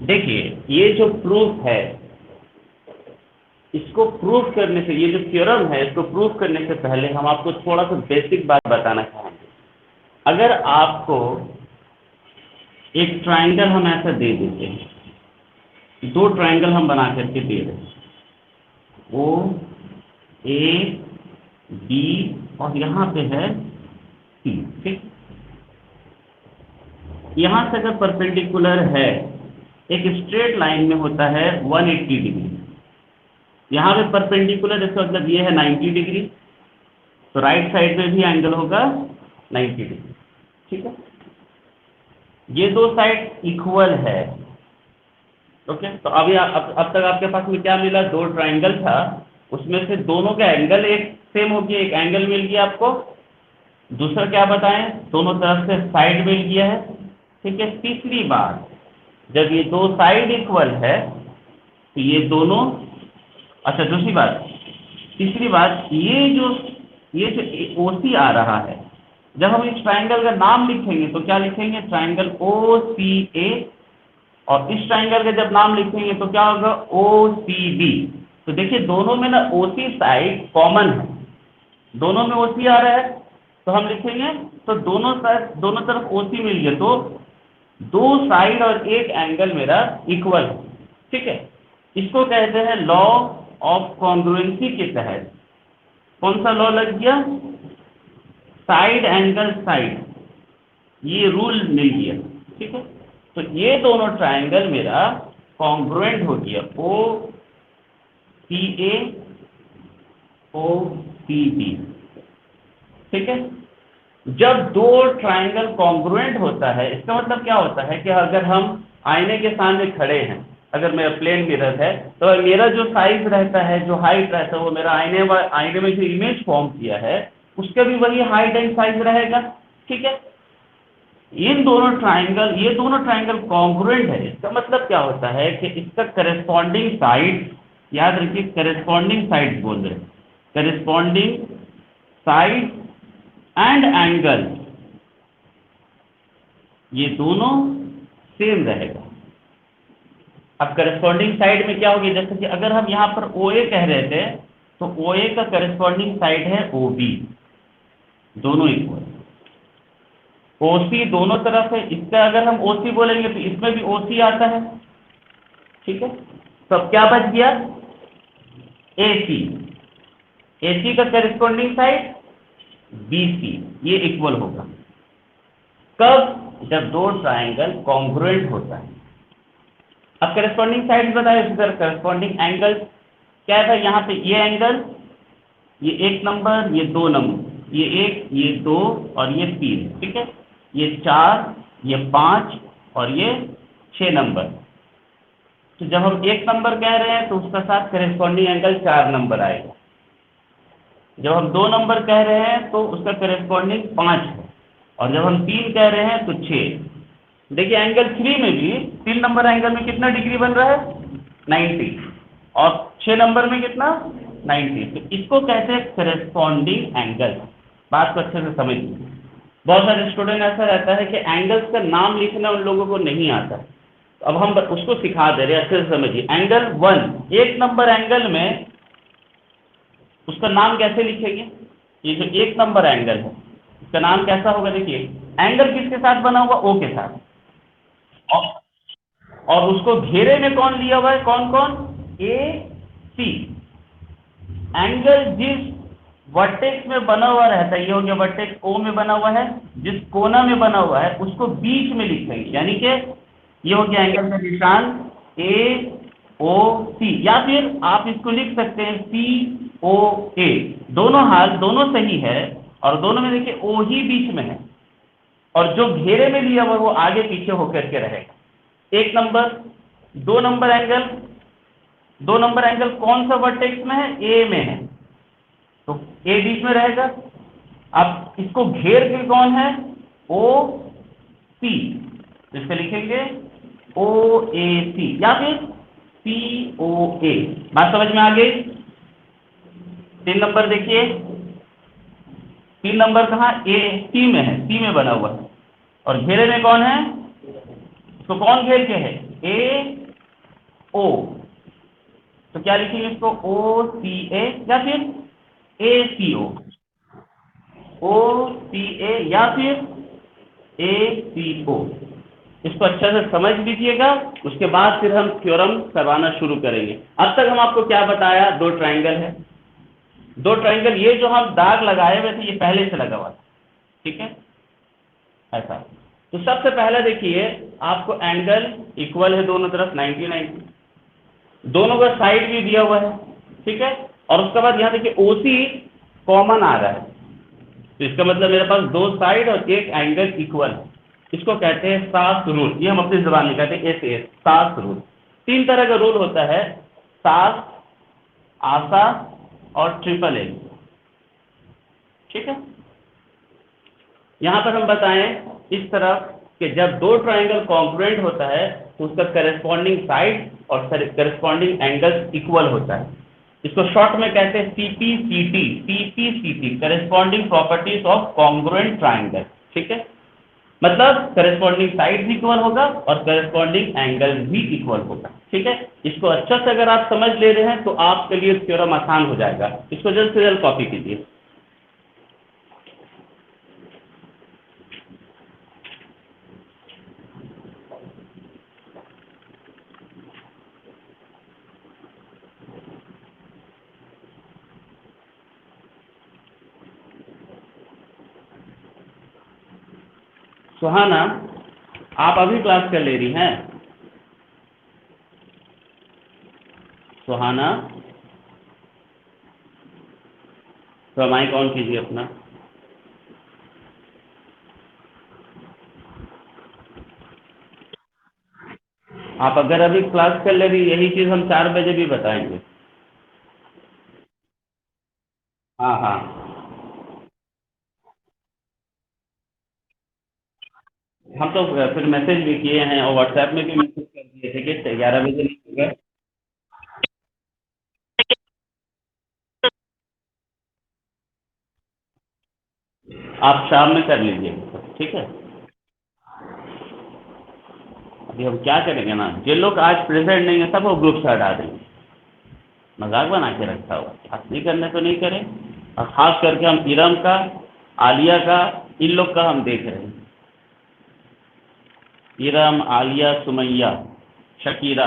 देखिए ये जो प्रूफ है, इसको प्रूफ करने से, ये जो थ्योरम है इसको प्रूफ करने से पहले हम आपको थोड़ा सा बेसिक बात बताना चाहेंगे। अगर आपको एक ट्राइंगल हम ऐसा दे देते हैं, दो ट्राइंगल हम बना करके दे रहे हैं, ओ ए बी और यहाँ पे है सी, ठीक। यहाँ से अगर परपेंडिकुलर है, एक स्ट्रेट लाइन में होता है 180 डिग्री, यहाँ पे परपेंडिकुलर, इसका मतलब ये है 90 डिग्री, तो राइट साइड में भी एंगल होगा 90 डिग्री, ठीक है। ये दो साइड इक्वल है, ओके। तो अभी अब तक आपके पास में क्या मिला, दो ट्राइंगल था, उसमें से दोनों का एंगल एक सेम हो गया, एक एंगल मिल गया आपको। दूसरा क्या बताएं, दोनों तरफ से साइड मिल गया है, ठीक है। तीसरी बात, जब ये दो साइड इक्वल है तो ये दोनों, अच्छा दूसरी बात, तीसरी बात, ये जो ओसी आ रहा है, जब हम इस ट्राइंगल का नाम लिखेंगे तो क्या लिखेंगे, ट्राइंगल ओ सी ए, और इस ट्राइंगल का जब नाम लिखेंगे तो क्या होगा, ओ सी बी। तो देखिए दोनों में ना ओसी साइड कॉमन है, दोनों में ओसी आ रहा है, तो हम लिखेंगे, तो दोनों साइड, दोनों तरफ ओसी मिल गया, तो दो साइड और एक एंगल मेरा इक्वल है, ठीक है। इसको कहते हैं लॉ ऑफ कॉन्ग्रुएंसी के तहत कौन सा लॉ लग गया, साइड एंगल साइड, ये रूल मिल गया, ठीक है। तो ये दोनों ट्राइंगल मेरा कॉन्ग्रुएंट हो गया, ओ सी ए ओ सी बी, ठीक है। जब दो ट्राइंगल कॉन्ग्रुएंट होता है, इसका मतलब क्या होता है कि अगर हम आईने के सामने खड़े हैं, अगर मेरा प्लेन मिरर है, तो मेरा जो साइज रहता है, जो हाइट रहता है, वो मेरा आईने में जो इमेज फॉर्म किया है उसका भी वही हाइट एंड साइज रहेगा, ठीक है। इन दोनों ट्राइंगल, ये दोनों ट्राइंगल कॉन्ग्रुएंट है, इसका मतलब क्या होता है कि इसका करेस्पॉन्डिंग साइड, याद रखिए करेस्पॉन्डिंग साइड बोल रहे हैं, करेस्पॉन्डिंग साइड एंड एंगल, ये दोनों सेम रहेगा। अब करेस्पॉन्डिंग साइड में क्या होगी, जैसे कि अगर हम यहाँ पर ओ ए कह रहे थे, तो ओ ए का करेस्पॉन्डिंग साइड है ओ बी, दोनों इक्वल। ओ सी दोनों तरफ है, इसका अगर हम ओ सी बोलेंगे तो इसमें भी ओ सी आता है, ठीक है। तो अब क्या बच गया, ए सी, ए सी का करेस्पॉन्डिंग साइड बी सी, ये इक्वल होगा कब, जब दो ट्राइंगल कॉन्ग्रुएंट होता है। अब करेस्पॉन्डिंग साइड बताए, फिर करेस्पॉन्डिंग एंगल क्या था, यहाँ पे ये एंगल, ये एक नंबर, ये दो नंबर, ये एक, ये दो और ये तीन, ठीक है। ये चार, ये पाँच और ये 6 नंबर। तो जब हम एक नंबर कह रहे हैं तो उसका साथ करेस्पॉन्डिंग एंगल 4 नंबर आएगा, जब हम दो नंबर कह रहे हैं तो उसका करेस्पॉन्डिंग 5 है, और जब हम तीन कह रहे हैं तो 6। देखिए एंगल 3 में भी 3 नंबर एंगल में कितना डिग्री बन रहा है, 90, और 6 नंबर में कितना, 90। तो इसको कहते हैं करेस्पॉन्डिंग एंगल। बात को अच्छे से समझिए, बहुत सारे स्टूडेंट ऐसा रहता है कि एंगल्स का नाम लिखना उन लोगों को नहीं आता, तो अब हम उसको सिखा दे रहे हैं, अच्छे से समझिए। एंगल 1, एक नंबर एंगल में उसका नाम कैसे लिखेंगे, ये जो एक नंबर एंगल है इसका नाम कैसा होगा, देखिए एंगल किसके साथ बना हुआ, ओ के साथ, और, और उसको घेरे में कौन लिया हुआ है, कौन कौन, ए सी। एंगल जिस वर्टेक्स में बना हुआ रहता है, ये हो गया वर्टेक्स ओ में बना हुआ है, जिस कोना में बना हुआ है उसको बीच में लिखेंगे, यानी कि ये हो गया एंगल का निशान ए ओ सी, या फिर आप इसको लिख सकते हैं सी ओ ए, दोनों हाल दोनों सही है, और दोनों में देखिए ओ ही बीच में है, और जो घेरे में लिया हुआ वो आगे पीछे होकर के रहेगा। एक नंबर, दो नंबर एंगल, दो नंबर एंगल कौन सा वर्टेक्स में है, ए में है, तो ए बीच में रहेगा। अब इसको घेर के कौन है, ओ सी, इसको लिखेंगे ओ ए सी या फिर सी ओ ए। बात समझ में आ गई। 3 नंबर देखिए, 3 नंबर कहाँ, ए सी में है, सी में बना हुआ है, और घेरे में कौन है, तो कौन घेर के है, ए ओ, तो क्या लिखेंगे इसको, ओ सी ए या फिर ए सी ओ सी ए या फिर ए सी ओ। इसको अच्छे से समझ लीजिएगा, उसके बाद फिर हम थ्योरम करवाना शुरू करेंगे। अब तक हम आपको क्या बताया, दो ट्राइंगल है, दो ट्राइंगल, ये जो हम दाग लगाए हुए थे ये पहले से लगा हुआ था, ठीक है ऐसा। तो सबसे पहले देखिए आपको एंगल इक्वल है दोनों तरफ 90 90, दोनों का साइड भी दिया हुआ है, ठीक है। और उसके बाद यहाँ देखिए ओसी कॉमन आ रहा है, तो इसका मतलब मेरे पास दो साइड और एक एंगल इक्वल है। इसको कहते हैं सास रूल, ये हम अपनी जबान में कहते हैं एस सास रूल। तीन तरह का रूल होता है, सास, आसा और ट्रिपल ए, ठीक है। यहां पर हम बताएं इस तरफ कि जब दो ट्राइंगल कॉन्ग्रुएंट होता है तो उसका करेस्पॉन्डिंग साइड और करेस्पॉन्डिंग एंगल इक्वल होता है। इसको शॉर्ट में कहते हैं CPCT, CPCT corresponding properties of congruent triangle, ठीक है। मतलब करेस्पॉन्डिंग साइड भी इक्वल होगा और करेस्पॉन्डिंग एंगल भी इक्वल होगा, ठीक है। इसको अच्छा से अगर आप समझ ले रहे हैं तो आपके लिए थ्योरम आसान हो जाएगा। इसको जल्द से जल्द कॉपी कीजिए। सुहाना, आप अभी क्लास कर ले रही हैं? सुहाना, तो माइक ऑन कीजिए अपना। आप अगर अभी क्लास कर ले रही, यही चीज हम 4 बजे भी बताएंगे। हाँ हाँ, हम तो फिर मैसेज भी किए हैं और व्हाट्सएप में भी मैसेज कर दिए थे कि 11 बजे नहीं होगा। आप शाम में कर लीजिए, ठीक है। अभी हम क्या करेंगे ना, जिन लोग आज प्रेजेंट नहीं है सब वो ग्रुप से हटा देंगे, मजाक बना के रखा हुआ, असली करने तो नहीं करें। और खास करके हम इरम का, आलिया का, इन लोग का हम देख रहे हैं, इरम, आलिया, सुमैया, शकीरा।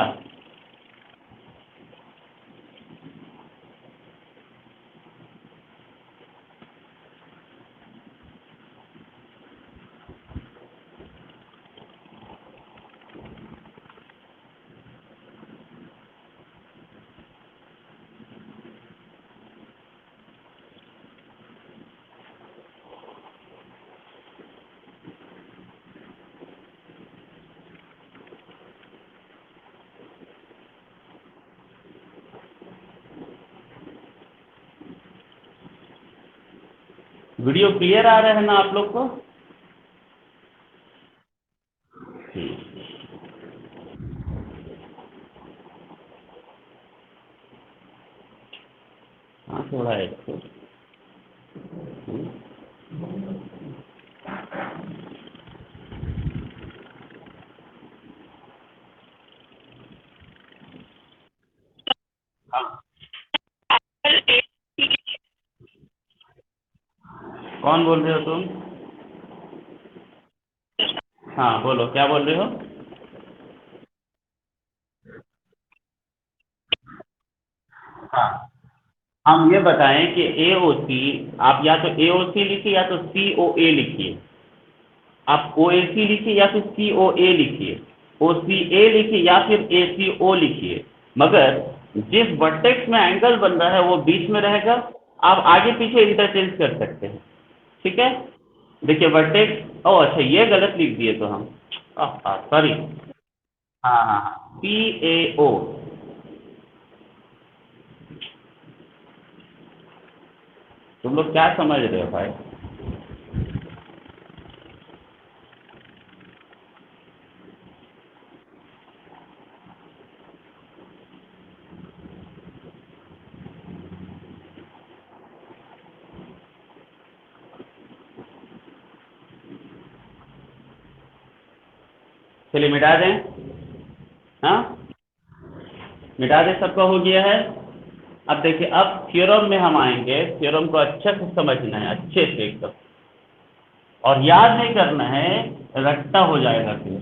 वीडियो क्लियर आ रहा है ना आप लोग को? ठीक। हाँ थोड़ा है तो। हाँ, कौन बोल रहे हो तुम? हाँ बोलो, क्या बोल रहे हो? हाँ, हम ये बताएं कि ए ओ सी, आप या तो ए ओ सी लिखिए या तो सी ओ ए लिखिए। आप ओ ए सी लिखिए या फिर सी ओ ए लिखिए, ओ सी ए लिखिए या फिर ए सी ओ लिखिए, मगर जिस वर्टेक्स में एंगल बन रहा है वो बीच में रहेगा। आप आगे पीछे इंटरचेंज कर सकते हैं, ठीक है। देखिए वर्टेक्स, ओ अच्छा ये गलत लिख दिए तो हम, सॉरी। हाँ हाँ हाँ, पी ए ओ। तुम लोग क्या समझ रहे हो भाई? चलिए मिटा दें। हाँ, मिटा दे, सबका हो गया है। अब देखिए, अब थ्योरम में हम आएंगे। थ्योरम को अच्छे से समझना है, अच्छे से एकदम, और याद नहीं करना है, रट्टा हो जाएगा फिर।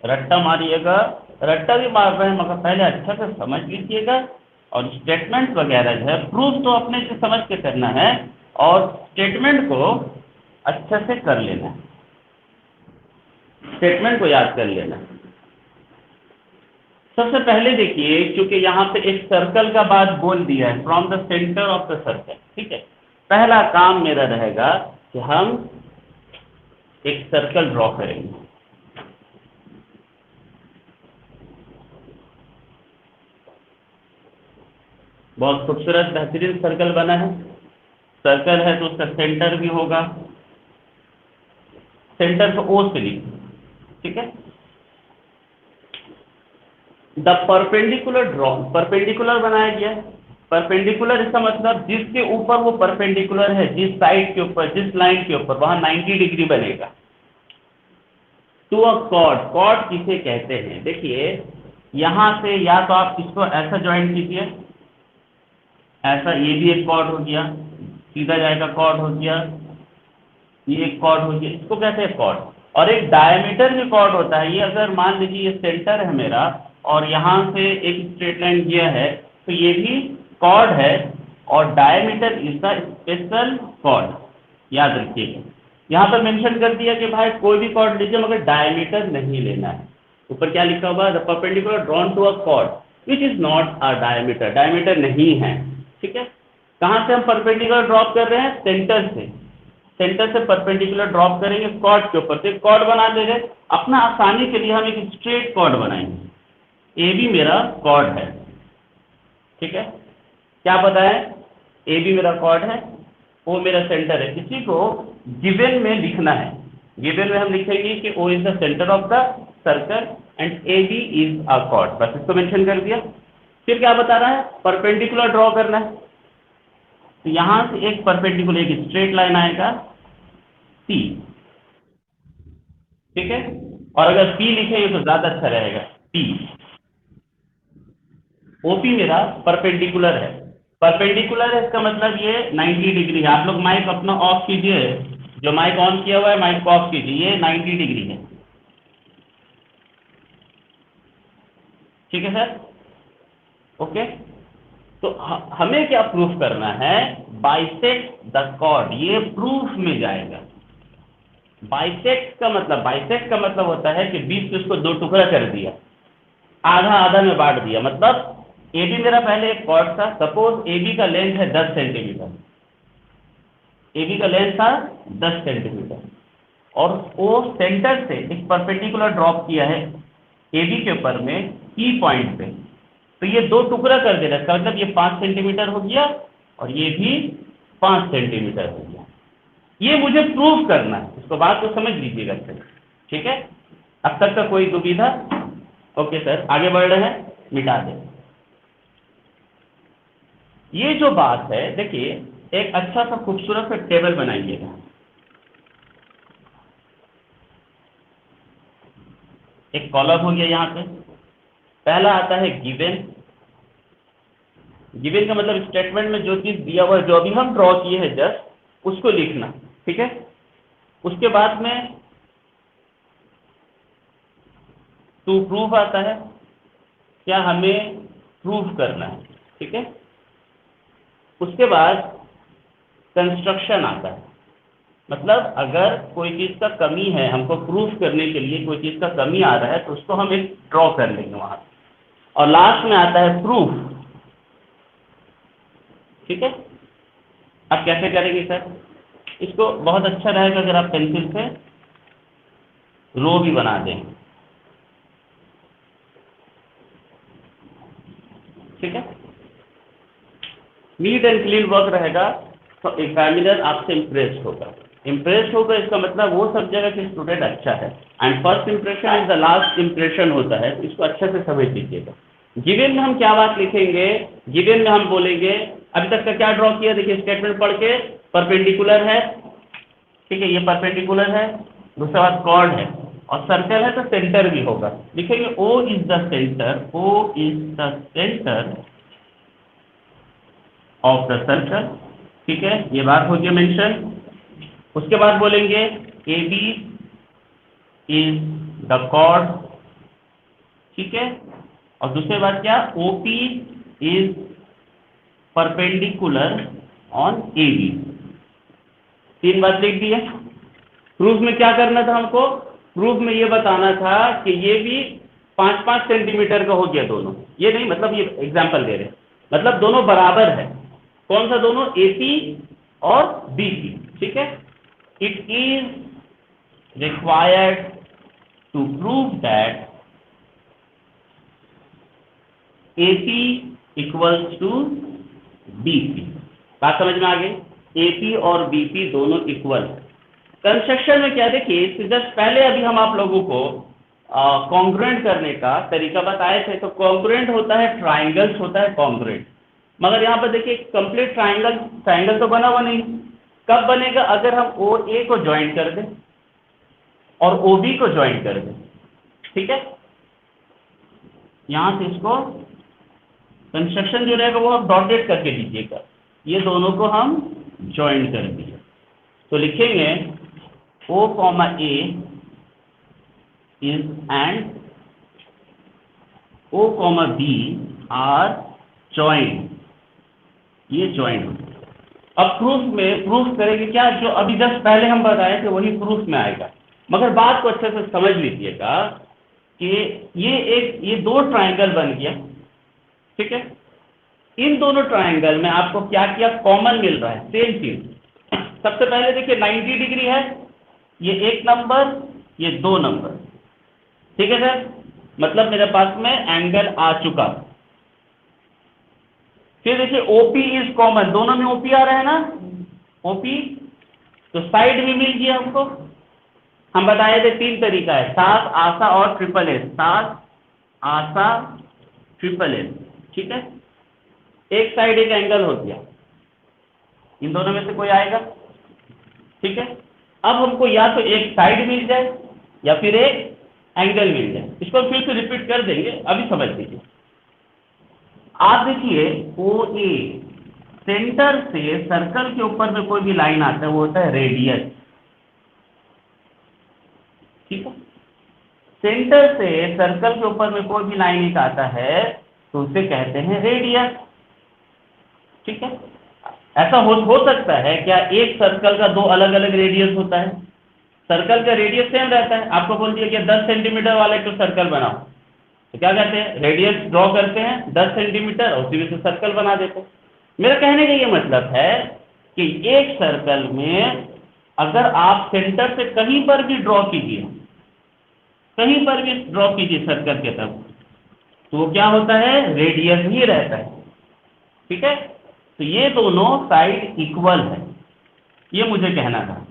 रट्टा मारिएगा, रट्टा भी मार रहे हैं मगर पहले अच्छा से समझ लीजिएगा। और स्टेटमेंट वगैरह जो है, प्रूफ तो अपने से समझ के करना है, और स्टेटमेंट को अच्छे से कर लेना है, स्टेटमेंट को याद कर लेना है। सबसे पहले देखिए, क्योंकि यहाँ पे एक सर्कल का बात बोल दिया है, from the centre of the circle, ठीक है। पहला काम मेरा रहेगा कि हम एक सर्कल ड्रॉ करेंगे। बहुत खूबसूरत बेहतरीन सर्कल बना है। सर्कल है तो उसका सेंटर भी होगा, सेंटर को ओ से लिखो, ठीक है। द परपेंडिकुलर ड्रॉ, परपेंडिकुलर बनाया गया है। परपेंडिकुलर इसका मतलब जिसके ऊपर वो परपेंडिकुलर है, जिस साइड के ऊपर, जिस लाइन के ऊपर, वहां 90 डिग्री बनेगा। टू अ कॉर्ड, कॉर्ड किसे कहते हैं? देखिए, यहां से या तो आप इसको ऐसा ज्वाइन कीजिए, ऐसा, ये भी एक कॉर्ड हो गया, सीधा जाएगा कॉर्ड हो गया, ये एक कॉर्ड हो गया, इसको कहते हैं कॉर्ड। और एक डायमीटर भी कॉर्ड होता है। ये अगर मान लीजिए ये सेंटर है मेरा, और यहाँ से एक स्ट्रेट लाइन गया है, तो ये भी कॉर्ड है, और diameter is the special chord, याद रखिएगा। यहाँ पर मेंशन कर दिया कि भाई कोई भी कॉर्ड लीजिए मगर डायमीटर नहीं लेना है। ऊपर क्या लिखा हुआ है? The perpendicular drawn to a chord which is not a diameter, diameter नहीं है, ठीक है। कहाँ से हम परपेंडिकुलर ड्रॉप कर रहे हैं? सेंटर से। सेंटर से परपेंडिकुलर ड्रॉप करेंगे कॉर्ड के ऊपर, तो एक कॉर्ड बना दे रहे। अपना आसानी के लिए हम एक स्ट्रेट कॉर्ड बनाएंगे। ए भी मेरा कॉर्ड है, ठीक है। क्या पता है? ए भी मेरा कॉर्ड है, ओ मेरा सेंटर है। इसी को गिवन में लिखना है। गिवन में हम लिखेंगे कि O is the centre of the circle and A B is a chord, बस इसको मेंशन कर दिया। फिर क्या बता रहा है? परपेंडिकुलर ड्रॉ करना है। तो यहां से एक परपेंडिकुलर, एक स्ट्रेट लाइन आएगा सी, ठीक है। और अगर पी लिखेंगे तो ज्यादा अच्छा रहेगा, पी। ओपी मेरा परपेंडिकुलर है। परपेंडिकुलर है इसका मतलब ये 90 डिग्री है। आप लोग माइक अपना ऑफ कीजिए, जो माइक ऑन किया हुआ है माइक को ऑफ कीजिए, ये 90 डिग्री है, ठीक है सर, ओके। तो हमें क्या प्रूफ करना है? बाइसेक्ट द कॉर्ड, ये प्रूफ में जाएगा। बाइसेक्ट का मतलब होता है कि बीच से उसको दो टुकड़ा कर दिया, आधा आधा में बांट दिया। मतलब ए बी मेरा पहले एक कॉर्ड था, सपोज ए बी का लेंथ है 10 सेंटीमीटर, ए बी का लेंथ था 10 सेंटीमीटर, और वो सेंटर से एक परपेंडिकुलर ड्रॉप किया है ए बी के ऊपर में ई पॉइंट पे, तो ये दो टुकड़ा कर दे रहा है। इसका मतलब ये 5 सेंटीमीटर हो गया और ये भी 5 सेंटीमीटर हो गया। ये मुझे प्रूफ करना है, इसको बात को समझ लीजिएगा अच्छे से, ठीक है। अब तक का कोई दुविधा? ओके सर, आगे बढ़ रहे हैं, मिटा दें। ये जो बात है, देखिए, एक अच्छा सा खूबसूरत सा टेबल बनाइएगा। एक कॉलम हो गया यहाँ पे, पहला आता है गिवन। गिवन का मतलब स्टेटमेंट में जो चीज दिया हुआ है, जो अभी हम ड्रॉ किए हैं जस्ट, उसको लिखना, ठीक है। उसके बाद में टू प्रूफ आता है, क्या हमें प्रूफ करना है, ठीक है। उसके बाद कंस्ट्रक्शन आता है, मतलब अगर कोई चीज का कमी है, हमको प्रूफ करने के लिए कोई चीज का कमी आ रहा है, तो उसको हम एक ड्रॉ कर लेंगे वहां। और लास्ट में आता है प्रूफ, ठीक है। अब कैसे करेंगे सर? इसको बहुत अच्छा रहेगा अगर आप पेंसिल से रो भी बना दें, ठीक है। नीट एंड क्लीन वर्क रहेगा तो एग्जामिनर आपसे इम्प्रेस होगा। इसका मतलब वो सब जगह कि स्टूडेंट अच्छा है, and first impression is the last impression होता है, तो इसको अच्छे से समझ लीजिएगा। गिवन में हम क्या बात लिखेंगे? गिवन में हम बोलेंगे, अभी तक का क्या ड्रॉ किया, देखिए स्टेटमेंट पढ़ के, परपेंडिकुलर है, ठीक है, ये परपेंडिकुलर है, दूसरा बात कॉर्ड है, और सर्कल है तो सेंटर भी होगा। लिखेंगे O is the centre, O is the centre of the circle. ठीक है, ये बात हो गई मेंशन। उसके बाद बोलेंगे AB इज द कॉर्ड। ठीक है, और दूसरी बात क्या, OP is perpendicular on AB। तीन बात लिख दी है। प्रूफ में क्या करना था हमको, प्रूफ में ये बताना था कि ये भी 5-5 सेंटीमीटर का हो गया दोनों। ये नहीं मतलब ये एग्जांपल दे रहे हैं, मतलब दोनों बराबर है। कौन सा दोनों, AC और BC। ठीक है, it is required to prove that AC equals to BC। बात समझ में आ गई, AC और BC दोनों इक्वल। कंस्ट्रक्शन में क्या, देखिए जस्ट पहले अभी हम आप लोगों को कॉन्ग्रुएंट करने का तरीका बताए थे। तो कॉन्ग्रुएंट होता है ट्राइंगल्स, होता है कॉन्ग्रुएंट। मगर यहाँ पर देखिए कंप्लीट ट्राइंगल, ट्राइंगल तो बना हुआ नहीं। कब बनेगा, अगर हम OA को ज्वाइन कर दें और OB को ज्वाइन कर दें। ठीक है, यहाँ से इसको कंस्ट्रक्शन जो रहेगा वो आप डॉटेड करके दीजिएगा। ये दोनों को हम ज्वाइन कर दिए तो लिखेंगे O, A is and O, B are joined। ये ज्वाइन। अब प्रूफ में प्रूफ करेंगे क्या, जो अभी जस्ट पहले हम बताए थे वही प्रूफ में आएगा। मगर बात को अच्छे से समझ लीजिएगा कि ये दो ट्राइंगल बन गया। ठीक है, इन दोनों ट्राइंगल में आपको क्या क्या कॉमन मिल रहा है, सेम चीज। सबसे पहले देखिए 90 डिग्री है, ये 1 नंबर, ये 2 नंबर। ठीक है सर, मतलब मेरे पास में एंगल आ चुका। फिर देखिए OP इज कॉमन, दोनों में OP आ रहा है ना, OP तो साइड भी मिल गया हमको। हम बताए थे 3 तरीका है, सास, आसा और ट्रिपल एस। सास, आसा, ट्रिपल एस। ठीक है, एक साइड एक एंगल हो गया, इन दोनों में से कोई आएगा। ठीक है, अब हमको या तो एक साइड मिल जाए या फिर एक एंगल मिल जाए। इसको फिर से रिपीट कर देंगे, अभी समझ लीजिए। आप देखिए OA, सेंटर से सर्कल के ऊपर में कोई भी लाइन आता है वो होता है रेडियस। ठीक है, सेंटर से सर्कल के ऊपर में कोई भी लाइन एक आता है तो उसे कहते हैं रेडियस। ठीक है, ऐसा हो सकता है क्या, एक सर्कल का 2 अलग अलग रेडियस होता है। सर्कल का रेडियस सेम रहता है, आपको बोल दिया कि 10 सेंटीमीटर वाला एक सर्कल बनाओ, तो क्या कहते हैं, रेडियस ड्रॉ करते हैं 10 सेंटीमीटर और उसी में से सर्कल बना देते हैं। मेरा कहने का ये मतलब है कि एक सर्कल में अगर आप सेंटर से कहीं पर भी ड्रॉ कीजिए, कहीं पर भी ड्रॉ कीजिए सर्कल के तरफ, तो वो क्या होता है, रेडियस ही रहता है। ठीक है, तो ये दोनों साइड इक्वल है, ये मुझे कहना था।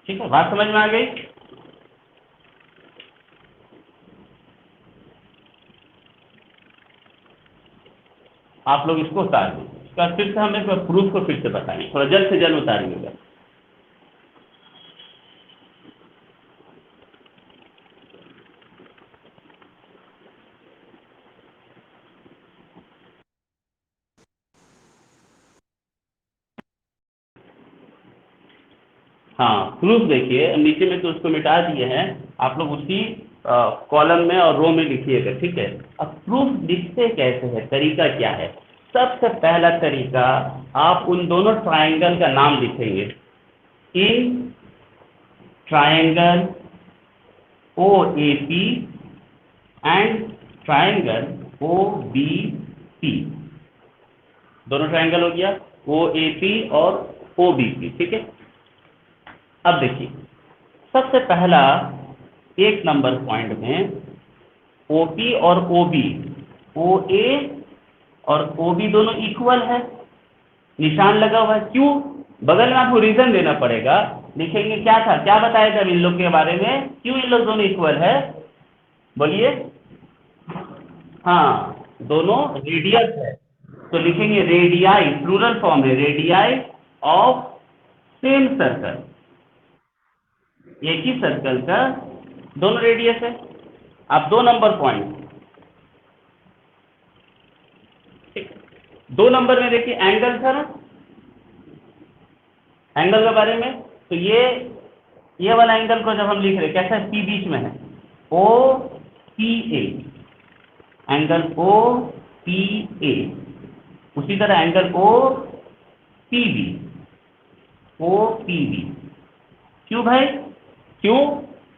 ठीक है, बात समझ में आ गई। आप लोग इसको उतार दें, इसका फिर से हम एक प्रूफ को फिर से बताएंगे, थोड़ा जल्द से जल्द उतारिएगा। हाँ, प्रूफ देखिए नीचे में तो उसको मिटा दिए हैं, आप लोग उसी कॉलम में और रो में लिखिएगा। ठीक है, अब प्रूफ लिखते कैसे है, तरीका क्या है। सबसे पहला तरीका, आप उन दोनों ट्राइंगल का नाम लिखेंगे। In triangle OAP and triangle OBP। दोनों ट्राइंगल हो गया, OAP और OBP। ठीक है, अब देखिए सबसे पहला 1 नंबर पॉइंट में OP और OB, OA और OB दोनों इक्वल है, निशान लगा हुआ है। क्यों, बगल में आपको रीजन देना पड़ेगा। लिखेंगे क्या था, क्या बताया था इन लोग के बारे में, क्यों इन लोग दोनों इक्वल है, बोलिए। हाँ, दोनों रेडियस है। तो लिखेंगे रेडियाई, प्लूरल फॉर्म है, रेडियाई ऑफ सेम सर्कल, एक ही सर्कल का दोनों रेडियस है। अब 2 नंबर पॉइंट, ठीक, 2 नंबर में देखिए एंगल था ना, एंगल के बारे में, तो ये वाला एंगल को जब हम लिख रहे हैं कैसा है, पी बीच में है, O P A, angle O P A. उसी तरह angle O P B, O P B. क्यों भाई, क्यों?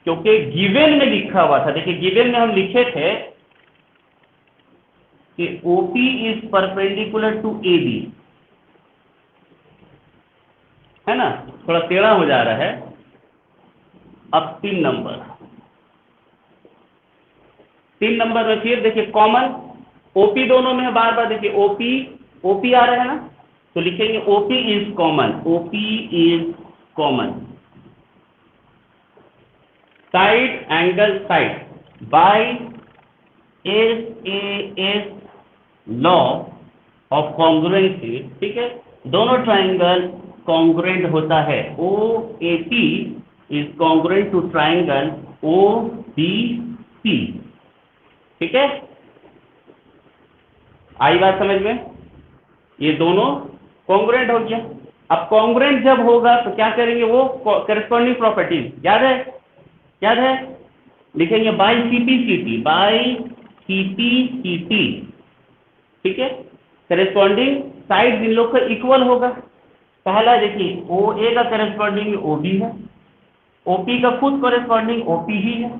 क्योंकि गिवन में लिखा हुआ था, देखिए गिवन में हम लिखे थे कि OP is perpendicular to AB, है ना, थोड़ा टेढ़ा हो जा रहा है। अब 3 नंबर में फिर देखिए कॉमन OP दोनों में है, बार बार देखिए OP आ रहा है ना, तो लिखेंगे OP is common, OP is common, side angle side by SAS law of congruency, ठीक है, दोनों ट्राइंगल कॉन्ग्रुएंट होता है, OAP is congruent to triangle OBC, ठीक है, आई बात समझ में, ये दोनों कॉन्ग्रुएंट हो गया। अब कॉन्ग्रुएंट जब होगा तो क्या करेंगे, वो करस्पॉन्डिंग प्रॉपर्टीज याद है, लिखेंगे बाई CP/CT, बाई CP/CT, ठीक है, करस्पॉन्डिंग साइड इन लोग का इक्वल होगा। पहला देखिए OA का करस्पॉन्डिंग OB है, OP का खुद करस्पॉन्डिंग OP ही है,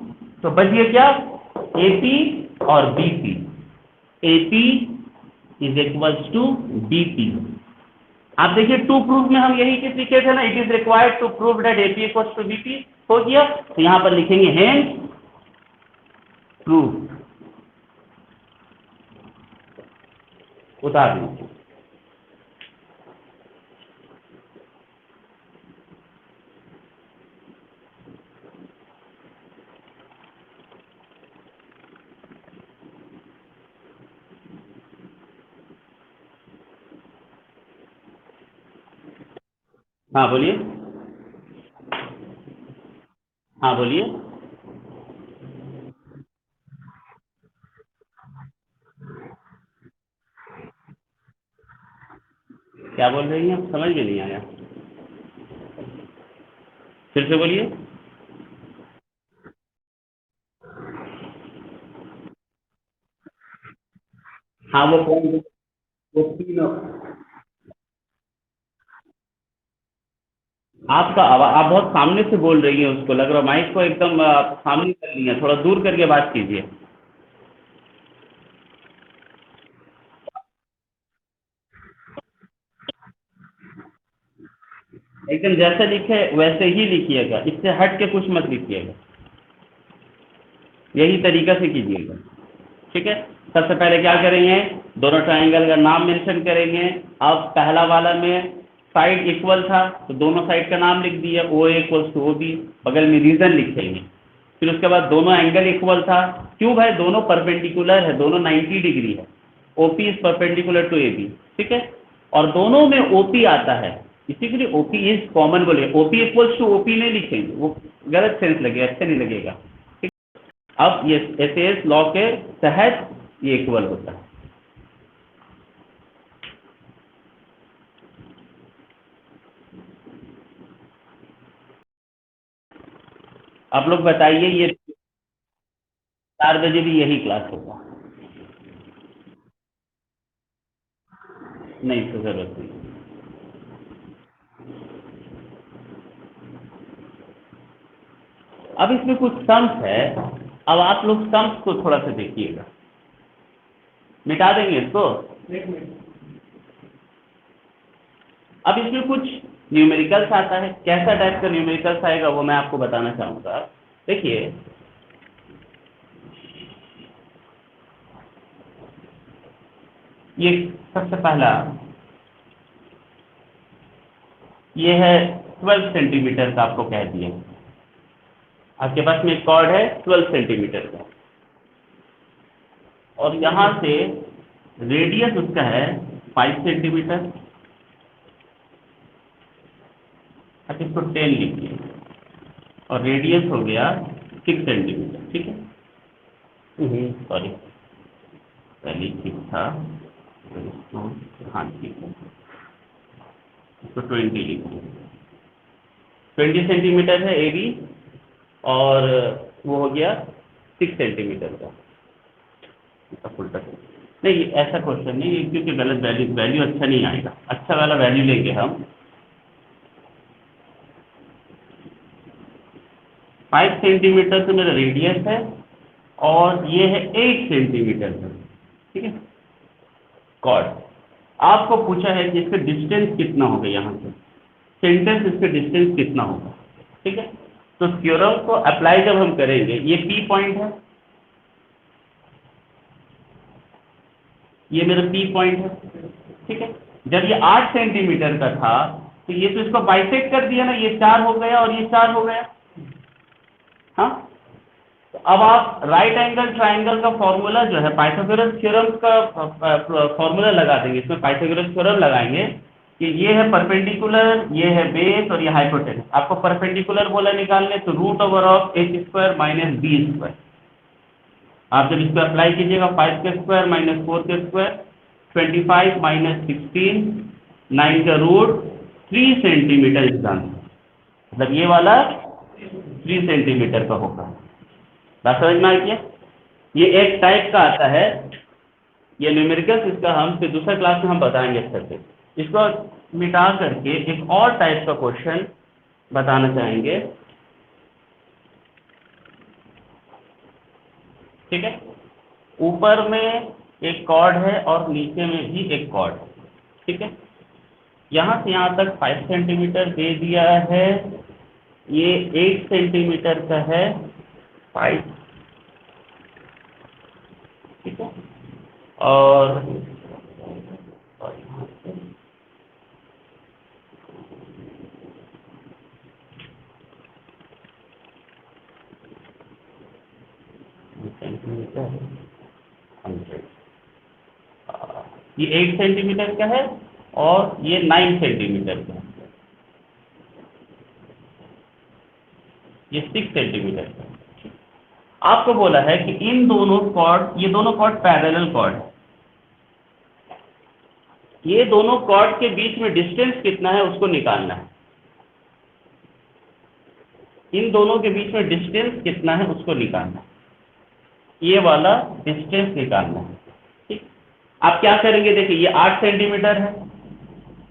तो बचिए क्या, AP और BC, AP is equals to BP। आप देखिए टू प्रूफ में हम यही चीज लिखे थे ना, it is required to prove that AP equals to BP, हो गया, तो यहां पर लिखेंगे हेंस प्रूफ, उतार दीजिए। हाँ बोलिए, हाँ बोलिए, क्या बोल रही हैं, समझ में नहीं आया, फिर से बोलिए। हाँ वो कौन, वो तीनों, आपका आप बहुत सामने से बोल रही हैं, उसको लग रहा है माइक को एकदम आप सामने कर ली हैं, थोड़ा दूर करके बात कीजिए। एकदम जैसे लिखे वैसे ही लिखिएगा, इससे हट के कुछ मत लिखिएगा, यही तरीका से कीजिएगा, ठीक है। सबसे पहले क्या करेंगे, दोनों ट्राइंगल का नाम मेंशन करेंगे। अब पहला वाला में साइड इक्वल था तो दोनों साइड का नाम लिख दिया, OA इक्वल्स टू OB, बगल में रीजन लिखेंगे। फिर उसके बाद दोनों एंगल इक्वल था, क्यों भाई, दोनों परपेंडिकुलर है, दोनों 90 डिग्री है, OP is perpendicular to AB, ठीक है, और दोनों में OP आता है, इसी के लिए OP इज कॉमन बोले, OP इक्वल्स टू OP नहीं लिखेंगे, वो गलत सेंस लगेगा, अच्छा नहीं लगेगा। अब ये SAS लॉ के तहत ये इक्वल होता है। आप लोग बताइए, ये 4 बजे भी यही क्लास होगा? नहीं तो जरूरत नहीं। अब इसमें कुछ सम्स है, अब आप लोग सम्स को थोड़ा सा देखिएगा, मिटा देंगे इसको। अब इसमें कुछ न्यूमेरिकल्स आता है, कैसा टाइप का न्यूमेरिकल्स आएगा वो मैं आपको बताना चाहूंगा। देखिए ये सबसे पहला, ये है 12 सेंटीमीटर का, आपको कह दिया आपके पास में एक कॉर्ड है 12 सेंटीमीटर का, और यहाँ से रेडियस उसका है 5 सेंटीमीटर। अच्छा, इसको 10 लिखिए और रेडियस हो गया 6 सेंटीमीटर। ठीक है, सॉरी, पहले ठीक था तो इसको, हाँ ठीक है, इसको 20 लिखिए। 20 सेंटीमीटर है एडी और वो हो गया 6 सेंटीमीटर का उल्टा। नहीं, ऐसा क्वेश्चन नहीं, क्योंकि गलत वैल्यू वैल्यू अच्छा नहीं आएगा, अच्छा वाला वैल्यू लेंगे हम। 5 सेंटीमीटर से मेरा रेडियस है और ये है 8 सेंटीमीटर का। ठीक है, कॉर्ड आपको पूछा है कि इसका डिस्टेंस कितना होगा, यहाँ से सेंटर इसका डिस्टेंस कितना होगा। ठीक है, तो थ्योरम को अप्लाई जब हम करेंगे, ये पी पॉइंट है, ये मेरा पी पॉइंट है। ठीक है, जब ये 8 सेंटीमीटर का था तो ये तो इसको बाइसेक्ट कर दिया ना, ये 4 हो गया और ये 4 हो गया। हाँ, तो अब आप राइट एंगल ट्राइंगल का फॉर्मूला जो है पाइथागोरस थ्योरम का फॉर्मूला लगा देंगे, इसमें पाइथागोरस थ्योरम लगाएंगे कि ये है परपेंडिकुलर, ये है बेस और ये हाइपोटेनस। आपको परपेंडिकुलर बोला निकालने, तो root over of H square minus B square. आप जब इसको अप्लाई कीजिएगा, 5 के स्क्वायर माइनस 4 के स्क्वायर, 25 माइनस 16, 9 का रूट 3 सेंटीमीटर इस आंसर, मतलब ये वाला 3 सेंटीमीटर का होगा। बात समझ में आ गया? ये एक टाइप का आता है, ये न्यूमेरिकल्स, इसका हम फिर दूसरा क्लास में हम बताएंगे अच्छे से। इसको मिटा करके एक और टाइप का क्वेश्चन बताना चाहेंगे। ठीक है, ऊपर में एक कॉर्ड है और नीचे में भी एक कॉर्ड है। ठीक है, यहाँ से यहाँ तक 5 सेंटीमीटर दे दिया है, ये 8 सेंटीमीटर का है 5। ठीक है, और सेंटीमीटर 100, ये 8 सेंटीमीटर का है और ये 9 सेंटीमीटर का है, ये 6 सेंटीमीटर का है। आपको बोला है कि इन दोनों कॉर्ड, ये दोनों कॉर्ड पैरेलल कॉर्ड है, ये दोनों कॉर्ड के बीच में डिस्टेंस कितना है उसको निकालना है। इन दोनों के बीच में डिस्टेंस कितना है उसको निकालना है, ये वाला डिस्टेंस निकालना है। ठीक, आप क्या करेंगे, देखिए ये 8 सेंटीमीटर है,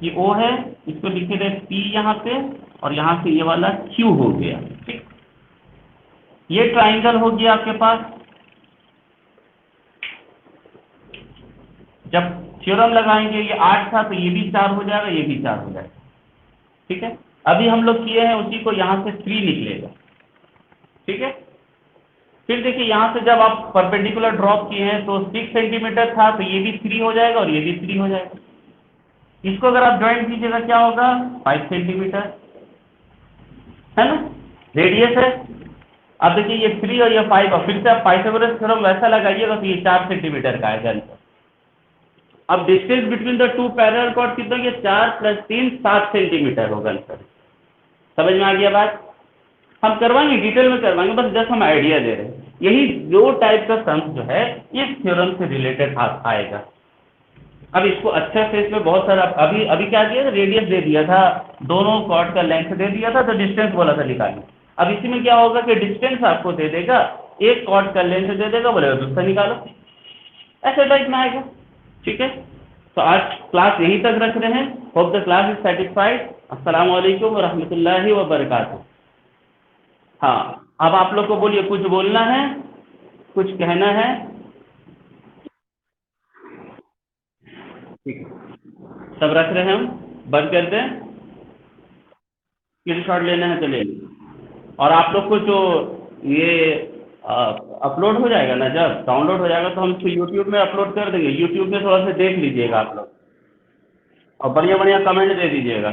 ये O है, इसको लिखे थे P यहाँ पे, और यहाँ से ये वाला Q हो गया। ठीक, ये ट्राइंगल हो गया आपके पास। जब थ्योरम लगाएंगे, ये 8 था तो ये भी 4 हो जाएगा, ये भी 4 हो जाएगा। ठीक है, अभी हम लोग किए हैं उसी को, यहाँ से 3 निकलेगा। ठीक है, फिर देखिए यहाँ से जब आप परपेंडिकुलर ड्रॉप किए हैं तो 6 सेंटीमीटर था, तो ये भी 3 हो जाएगा और ये भी 3 हो जाएगा। इसको अगर आप ज्वाइन कीजिएगा क्या होगा, 5 सेंटीमीटर है ना, रेडियस है। अब देखिए ये 3 और ये 5, और फिर से आप पाइथागोरस थ्योरम वैसा लगाइएगा तो ये 4 सेंटीमीटर का आएगा। अब distance between the two parallel chord कितना, ये 4 + 3 7 सेंटीमीटर होगा आंसर। समझ में आ गया बात? हम करवाएंगे, डिटेल में करवाएंगे, बस जस्ट हम आइडिया दे रहे हैं। यही दो टाइप का सम्स जो है इस थ्योरम से रिलेटेड आएगा। अब इसको अच्छा से, इसमें बहुत सारा, अभी अभी क्या दिया था, रेडियस दे दिया था, दोनों कॉर्ड का लेंथ दे दिया था, तो डिस्टेंस बोला था निकालने। अब इसी में क्या होगा कि डिस्टेंस आपको दे देगा, एक कॉर्ड का लेंथ दे देगा, बोलेगा दूसरा निकालो, ऐसे टाइप में आएगा। ठीक है, तो आज क्लास यहीं तक रख रहे हैं। Hope the class is satisfied. अस्सलाम वालेकुम व रहमतुल्लाहि व बरकातुहू। हाँ, अब आप लोग को बोलिए, कुछ बोलना है, कुछ कहना है? ठीक है, सब रख रहे हैं, हम बंद कर दें। स्क्रीन शॉट लेना है तो ले लीजिए। और आप लोग को जो ये अपलोड हो जाएगा ना, जब डाउनलोड हो जाएगा तो हम इसको यूट्यूब में अपलोड कर देंगे। यूट्यूब में थोड़ा सा देख लीजिएगा आप लोग और बढ़िया बढ़िया कमेंट दे दीजिएगा।